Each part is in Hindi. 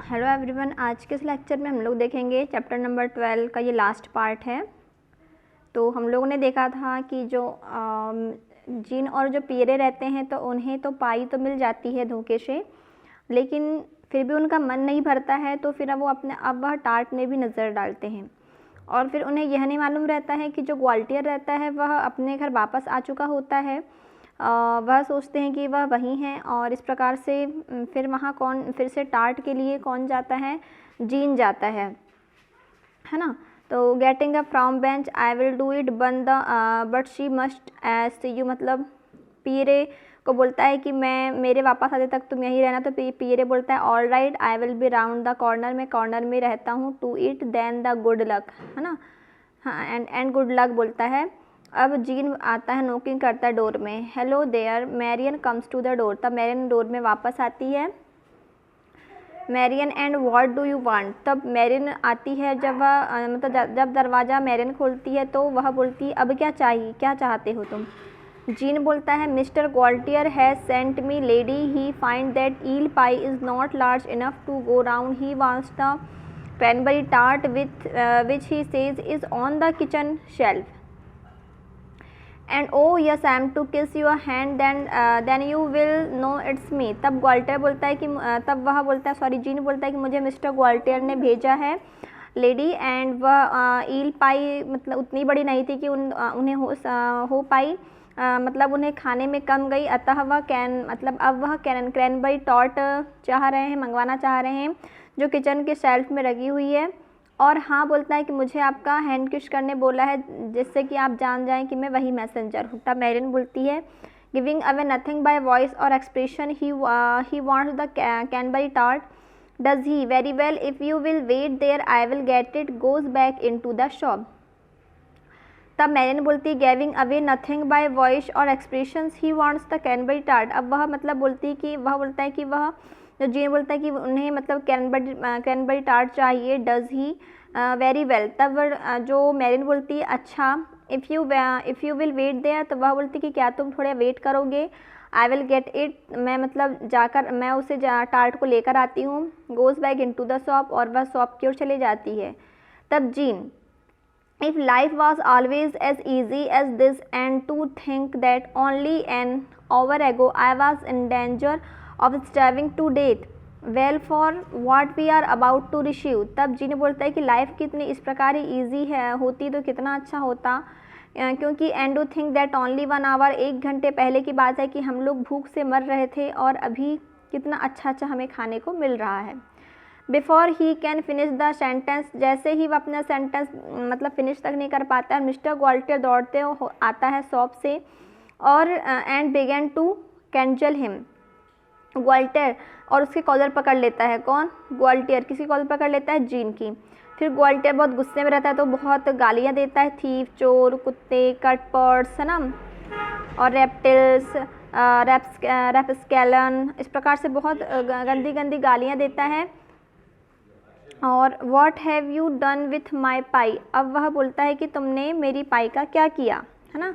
हेलो एवरीवन, आज के इस लेक्चर में हम लोग देखेंगे चैप्टर नंबर 12 का ये लास्ट पार्ट है। तो हम लोगों ने देखा था कि जो जीन और जो पीरे रहते हैं तो उन्हें तो पाई तो मिल जाती है धोखे से, लेकिन फिर भी उनका मन नहीं भरता है। तो फिर अब वह टार्ट में भी नज़र डालते हैं और फिर उन्हें यह नहीं मालूम रहता है कि जो ग्वालियर रहता है वह अपने घर वापस आ चुका होता है। वह सोचते हैं कि वह वहीं हैं और इस प्रकार से फिर वहाँ फिर से टार्ट के लिए कौन जाता है, जीन जाता है ना। तो getting up from bench I will do it but she must see you, मतलब पीरे को बोलता है कि मैं मेरे वापस आने तक तुम यहीं रहना। तो पीरे बोलता है all right I will be round the corner, मैं कॉर्नर में रहता हूँ, to it then the good luck, है ना। हाँ, एंड गुड लक बोलता है। अब जीन आता है, नोकिंग करता है डोर में। Hello there, Marian comes to the door, तब मैरियन डोर में वापस आती है। Marian and what do you want, तब मैरियन आती है जब वह मतलब जब दरवाज़ा मैरियन खोलती है तो वह बोलती है अब क्या चाहिए, क्या चाहते हो तुम। जीन बोलता है mister Gualtier has sent me lady, he find that eel pie is not large enough to go round, he wants the cranberry tart which he says is on the kitchen shelf. And oh yes, I am to kiss your hand, then you will know it's me. तब ग्वाल्टियर बोलता है कि तब वह बोलता है, सॉरी जीन बोलता है कि मुझे मिस्टर ग्वाल्टियर ने भेजा है लेडी, एंड वह ईल पाई मतलब उतनी बड़ी नहीं थी कि उन्हें हो पाई, मतलब उन्हें खाने में कम गई, अतः वह अब वह क्रैनबेरी टॉर्ट चाह रहे हैं, मंगवाना चाह रहे हैं जो किचन के शेल्फ में रखी हुई है। और हाँ बोलता है कि मुझे आपका हैंड किस करने बोला है जिससे कि आप जान जाएं कि मैं वही मैसेंजर हूँ। तब मैरियन बोलती है giving away nothing by voice और expression, he wants the cranberry tart, does he, very well, if you will wait there I will get it, goes back in to the shop. तब मैरियन बोलती है giving away nothing by voice और expressions, he wants the cranberry tart. अब वह मतलब बोलती है कि वह बोलता है कि वह जो जीन बोलता है कि उन्हें मतलब कैनबेरी टार्ट चाहिए, डज ही, वेरी वेल। तब जो मैरियन बोलती है अच्छा, if you will wait there, तो वह बोलती है कि क्या तुम थोड़ा वेट करोगे, आई विल गेट इट, मैं मतलब जाकर मैं उसे टार्ट को लेकर आती हूँ, goes back in to the shop, और वह शॉप की ओर चले जाती है। तब Jean, if life was always as easy as this, and to think that only an hour ago I was in danger of starving to death, well for what we are about to receive। तब जीने बोलता है कि लाइफ कितनी इस प्रकार ही ईजी है होती तो कितना अच्छा होता, क्योंकि and to think that only 1 hour, 1 घंटे पहले की बात है कि हम लोग भूख से मर रहे थे और अभी कितना अच्छा अच्छा हमें खाने को मिल रहा है। Before he can finish the sentence, जैसे ही वह अपना सेंटेंस मतलब फिनिश तक नहीं कर पाता है, मिस्टर ग्वाल्टियर दौड़ते आता है शॉप से और एंड बिगेन टू कैंजल हिम, ग्वाल्टियर, और उसके कॉलर पकड़ लेता है। कौन? ग्वाल्टियर किसी कॉलर पकड़ लेता है? जीन की। फिर ग्वाल्टियर बहुत गुस्से में रहता है तो बहुत गालियाँ देता है, थीफ, चोर, कुत्ते, कटपर्स, है ना, और रेप्टिल्स, रैप्स्केलन, इस प्रकार से बहुत गंदी गंदी गालियाँ देता है। और what have you done with my pie, अब वह बोलता है कि तुमने मेरी पाई का क्या किया, है ना।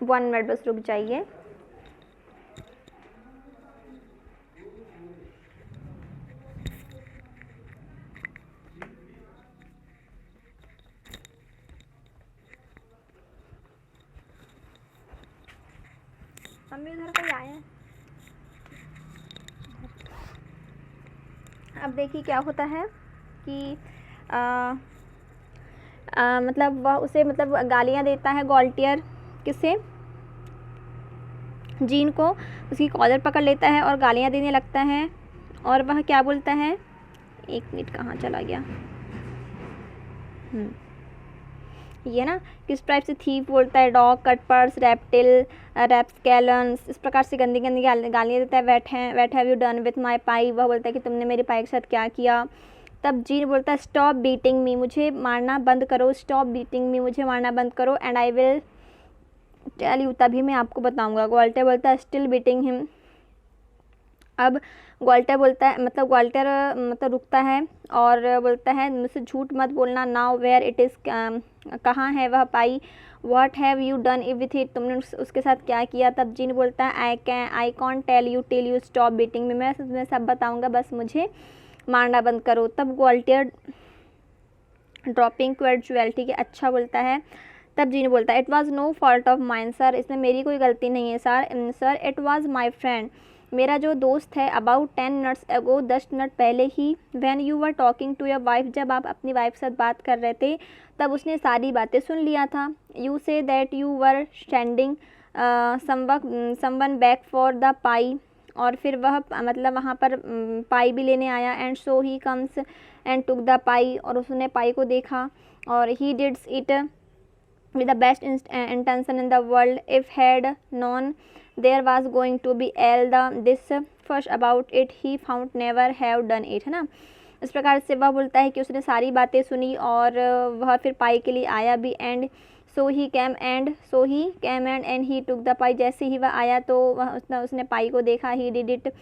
वन मिनट बस रुक जाइए। मम्मी उधर कोई आया है। अब देखिए क्या होता है कि मतलब वह उसे मतलब गालियाँ देता है ग्वाल्टियर, किसे? जीन को, उसकी कॉलर पकड़ लेता है और गालियाँ देने लगता है। और वह क्या बोलता है, 1 मिनट कहाँ चला गया, ये ना, किस टाइप से थीप बोलता है, डॉग, कटपर्स, रेप्टिल, रैप्स्केलन्स, इस प्रकार से गंदी गंदी गालियाँ देता है। What have you done with my pie, वह बोलता है कि तुमने मेरी पाई के साथ क्या किया। तब जीन बोलता है स्टॉप बीटिंग मी, मुझे मारना बंद करो, स्टॉप बीटिंग मी, मुझे मारना बंद करो, and I will tell you, तभी मैं आपको बताऊंगा। ग्वाल्टियर बोलता है स्टिल बीटिंग हिम, अब ग्वाल्टर बोलता है, मतलब ग्वाल्टर मतलब रुकता है और बोलता है मुझसे झूठ मत बोलना। नाउ वेयर इट इज़, कहाँ है वह pie. What have you done with it, तुमने उसके साथ क्या किया। तब जीन बोलता है I can't tell you till you stop beating me, मैं तुम्हें सब बताऊँगा, बस मुझे मारना बंद करो। तब ग्वाल्टर ड्रॉपिंग क्वेट ज्वेल, ठीक है, अच्छा बोलता है। तब जीन बोलता है it was no fault of mine sir, इसमें मेरी कोई गलती नहीं है sir it was my friend, मेरा जो दोस्त है। अबाउट 10 मिनट्स अगो, 10 मिनट पहले ही। When you were talking to your wife, जब आप अपनी वाइफ के साथ बात कर रहे थे तब उसने सारी बातें सुन लिया था। You say that you were standing someone back for the pie, और फिर वह मतलब वहाँ पर पाई भी लेने आया। And so he comes and took the pie, और उसने पाई को देखा। और he did it with the best intention in the world. If had known there was going to be all this fuss about it, he found never have done it, है ना। इस प्रकार से वह बोलता है कि उसने सारी बातें सुनी और वह फिर पाई के लिए आया भी। And so he came and he took the pie, जैसे ही वह आया तो वह उसने पाई को देखा। He did it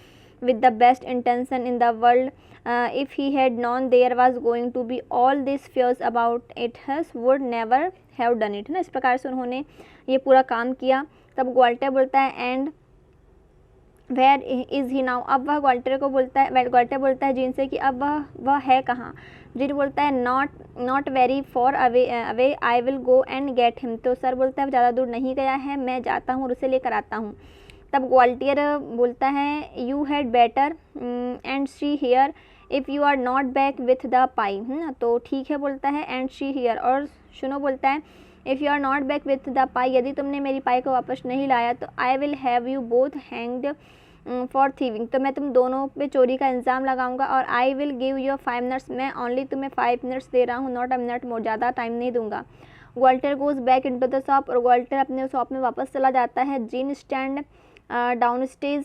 with the best intention in the world. If he had known there was going to be all these fears about it, he would never have done it, ना। इस प्रकार से उन्होंने ये पूरा काम किया। तब ग्वाल्टर बोलता है and where is he now, अब वह ग्वाल्टर बोलता है जीन से कि अब वह है कहाँ। जीन बोलता है not very for away I will go and get him, तो सर बोलता है ज़्यादा दूर नहीं गया है, मैं जाता हूँ और उसे लेकर आता हूँ। तब ग्वाल्टियर बोलता है you had better and she here if you are not back with the pie, है ना, तो ठीक है बोलता है एंड शी हियर, और सुनो बोलता है if you are not back with the pie, यदि तुमने मेरी पाई को वापस नहीं लाया तो I will have you both hanged for thieving, तो मैं तुम दोनों पे चोरी का इल्ज़ाम लगाऊंगा। और I will give you 5 minutes, मैं ओनली तुम्हें 5 मिनट्स दे रहा हूँ, नॉट अ मिनट मोर, ज़्यादा टाइम नहीं दूंगा। Gaultier goes back into the shop, और ग्वाल्टर अपने शॉप में वापस चला जाता है। Jean stand down stage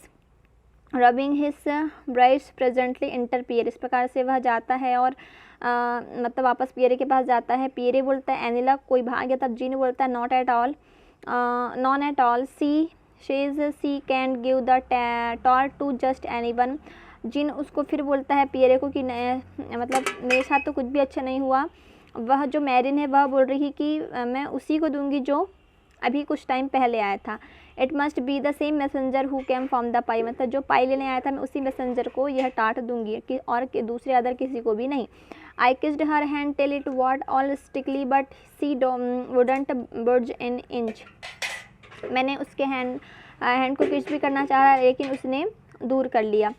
rubbing his brides presently enter Pierre, इस प्रकार से वह जाता है और मतलब वापस पियरे के पास जाता है। पियरे बोलता है एनिला कोई भाग गया। तब जीन बोलता है not at all she can give the tall to just anyone. Jean उसको फिर बोलता है पियरे को कि मतलब मेरे साथ तो कुछ भी अच्छा नहीं हुआ। वह जो मैरिन है वह बोल रही है कि मैं उसी को दूंगी जो अभी कुछ टाइम पहले आया था। It must be the same messenger who came from the pie, मतलब जो पाई लेने आया था मैं उसी मैसेंजर को यह टाट दूंगी कि और दूसरे अदर किसी को भी नहीं। I kissed her hand till it what all stickily but she wouldn't budge in inch, मैंने उसके हैंड को किस भी करना चाहा लेकिन उसने दूर कर लिया।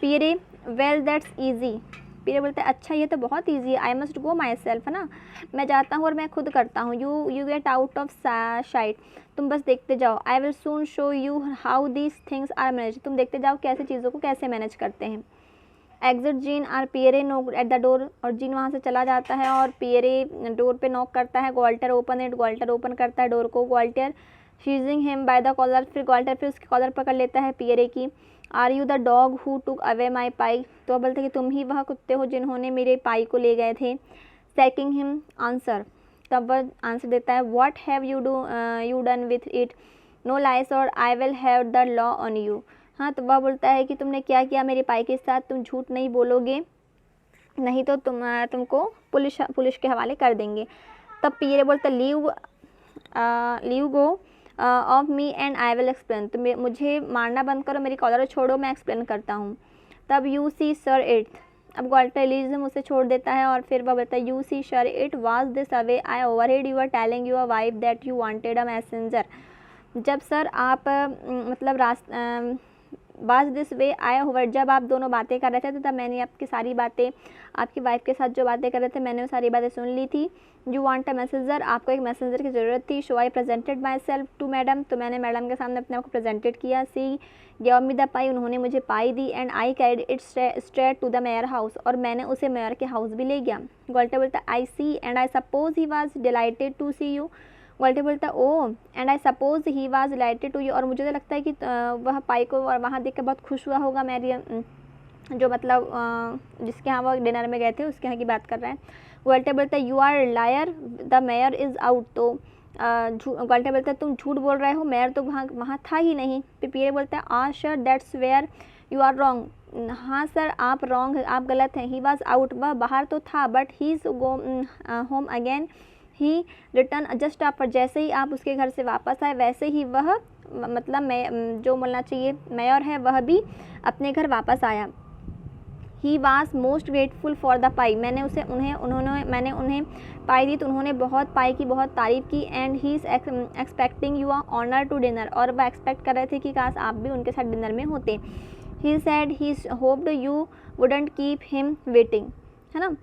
Pierre well that's easy, Pierre बोलता है अच्छा ये तो बहुत ईजी है। I must go my self, है ना, मैं जाता हूँ और मैं खुद करता हूँ। You get out of sight, तुम बस देखते जाओ। I will soon show you how these things are manage, तुम देखते जाओ कैसे चीज़ों को कैसे मैनेज करते हैं। Exit Jean are Pierre knock at the door, और जीन वहाँ से चला जाता है और पियरे डोर पे नॉक करता है। ग्वाल्टर ओपन करता है डोर को। Gaultier seizing him by the collar, फिर ग्वाल्टर फिर उसकी कॉलर पकड़ लेता है पियरे की। Are you the dog who took away my pie, तो बोलते कि तुम ही वह कुत्ते हो जिन्होंने मेरे पाई को ले गए थे। सेकिंग हिम आंसर, तब वह आंसर देता है what have you done with it, no lies or I will have the law on you. हाँ, तो वह बोलता है कि तुमने क्या किया मेरे पाई के साथ, तुम झूठ नहीं बोलोगे नहीं तो तुमको पुलिस के हवाले कर देंगे। तब पियरे बोलता leave go of me and I will explain, तो मुझे मारना बंद करो, मेरी कॉलर छोड़ो, मैं एक्सप्लेन करता हूँ। तब यू सी सर इट, अब ग्वाल्टर एलिजम उसे छोड़ देता है और फिर वह बोलता है you see sir it was this away I overhead you are telling your wife that you wanted a messenger, जब सर आप मतलब बाज दिस वे आए ओवर, जब आप दोनों बातें कर रहे थे तो तब मैंने आपकी सारी बातें, आपकी वाइफ के साथ जो बातें कर रहे थे मैंने वो सारी बातें सुन ली थी। यू वांट अ मैसेंजर, आपको एक मैसेंजर की ज़रूरत थी। So I presented myself to madam, तो मैंने मैडम के सामने अपने आप को प्रेजेंटेड किया। सी गिव मी द पाई, उन्होंने मुझे पाई दी। And I carried it straight to the mayor house, और मैंने उसे मेयर के हाउस भी ले गया। ग्वाल्टर बोलता I see and I suppose he was delighted to see you, Gaultier बोलता है oh and I suppose he was delighted to you, और मुझे तो लगता है कि वह पाई को और वहाँ देख कर बहुत खुश हुआ होगा। मेरी जो मतलब जिसके यहाँ वो डिनर में गए थे उसके यहाँ की बात कर रहे हैं। ग्वाल्टर बोलता है you are liar the mayor is out, तो ग्वाल्टर बोलता है तुम झूठ बोल रहे हो, मेयर तो वहाँ था ही नहीं। फिर पियरे बोलता है sure that's where you are wrong, हाँ सर आप रॉन्ग है, आप गलत हैं। ही वॉज आउट, वह बाहर तो था, but he is go home again, he return just after, जैसे ही आप उसके घर से वापस आए वैसे ही वह, मतलब मैं जो बोलना चाहिए मेयर है, वह भी अपने घर वापस आया। He was most grateful for the pie, मैंने उन्हें पाई दी तो उन्होंने बहुत पाई की बहुत तारीफ़ की। And he is expecting you are honour to dinner, और वह एक्सपेक्ट कर रहे थे कि काश आप भी उनके साथ डिनर में होते। He said he hoped you wouldn't keep him waiting, है ना।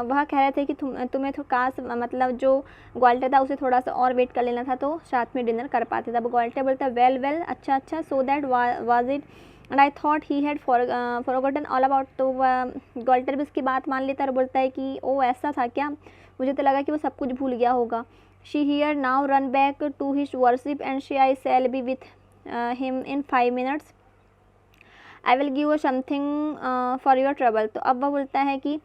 वह कह रहे थे कि तुम्हें तो काश, मतलब जो ग्वाल्टर था उसे थोड़ा सा और वेट कर लेना था तो साथ में डिनर कर पाते। तब ग्वाल्टर बोलता वेल वेल, अच्छा अच्छा, so that was it and I thought he had forgotten all about, तो ग्वाल्टर भी उसकी बात मान लेता और बोलता है कि ओ ऐसा था क्या, मुझे तो लगा कि वो सब कुछ भूल गया होगा। She here now run back to his worship and she I sell be with him in 5 minutes, I will give something for your trouble. तो अब वह बोलता है कि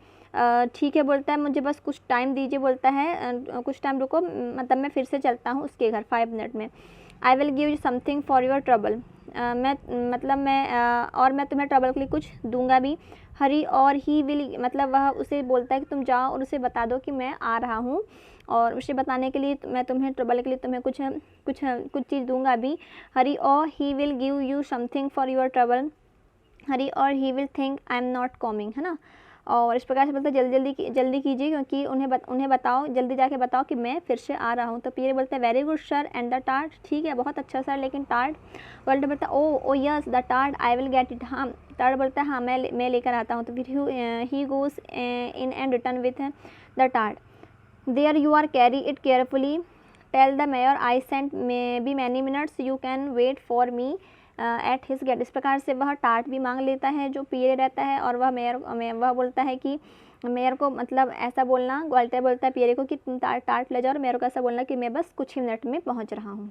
ठीक है, बोलता है मुझे बस कुछ टाइम दीजिए, बोलता है कुछ टाइम रुको, मतलब मैं फिर से चलता हूँ उसके घर 5 मिनट में। आई will give you something for your trouble, और मैं तुम्हें ट्रबल के लिए कुछ दूंगा भी। हरी और ही विल, मतलब वह उसे बोलता है कि तुम जाओ और उसे बता दो कि मैं आ रहा हूँ, और उसे बताने के लिए मैं तुम्हें ट्रबल के लिए तुम्हें कुछ चीज़ दूंगा भी। हरी और he will give you something for your trouble, hurry और he will think I am not coming, है ना। और इस प्रकार से बोलते हैं जल्दी कीजिए, क्योंकि उन्हें बताओ, जल्दी जाके बताओ कि मैं फिर से आ रहा हूँ। तो पियरे बोलते हैं very good sir and the tart, ठीक है बहुत अच्छा सर, लेकिन टार्ट। वर्ल्ड बोलता है oh yes the tart I will get it, हाँ टार्ट बोलता है हाँ मैं लेकर आता हूँ। तो फिर he goes in and return with the tart, there you are carry it carefully, tell the mayor I sent may be many minutes, you can wait for me at his gate. इस प्रकार से वह टार्ट भी मांग लेता है जो पियरे रहता है, और वह बोलता है कि मेयर को, मतलब ऐसा बोलना, ग्वाल्टर बोलता है पियरे को कि तुम टार्ट ले जाओ, और मेयर को ऐसा बोलना कि मैं बस कुछ ही मिनट में पहुंच रहा हूँ।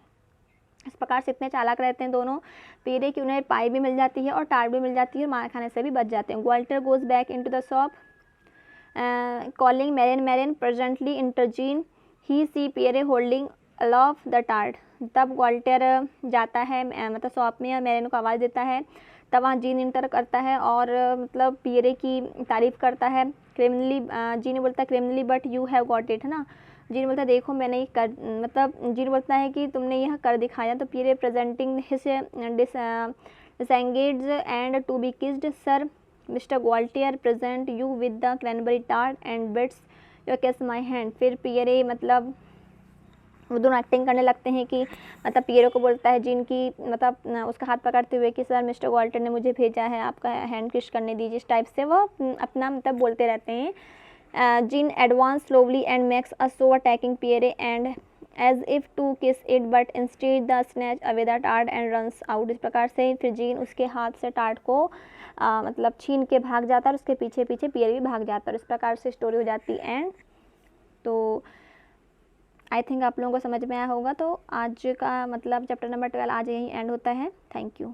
इस प्रकार से इतने चालाक रहते हैं दोनों पियरे कि उन्हें पाई भी मिल जाती है और टार्ट भी मिल जाती है और मार खाने से भी बच जाते हैं। Gualter goes back in to the shop calling Marin presently enter Jean, he see Pierre holding aloof the tart. तब ग्वाल्टर जाता है मतलब शॉप में, और मैरिन को आवाज़ देता है। तब वहाँ जीन इंटर करता है और मतलब पियरे की तारीफ़ करता है। क्रिमिनली, जीन बोलता है criminally but you have got it, है ना। जीन बोलता है देखो मैंने ये कर, मतलब जीन बोलता है कि तुमने यह कर दिखाया। तो Pierre presenting his disengage and to be kissed, sir Mister Gaultier present you with the cranberry tart and bits your kiss my hand. फिर पियरे, मतलब वो दोनों एक्टिंग करने लगते हैं कि, मतलब पियरे को बोलता है जीन की, मतलब उसका हाथ पकड़ते हुए कि सर मिस्टर ग्वाल्टर ने मुझे भेजा है, आपका हैंड किस करने दीजिए। इस टाइप से वो अपना मतलब बोलते रहते हैं। Jean advance slowly and makes a show attacking Pierre and as if to kiss it but instead the snatch away the tart and runs out. इस प्रकार से फिर जीन उसके हाथ से टार्ट को मतलब छीन के भाग जाता है और उसके पीछे पीछे पियरे भी भाग जाता है। इस प्रकार से स्टोरी हो जाती है एंड। तो आई थिंक आप लोगों को समझ में आया होगा। तो आज का मतलब चैप्टर नंबर 12 आज यहीं एंड होता है। Thank you.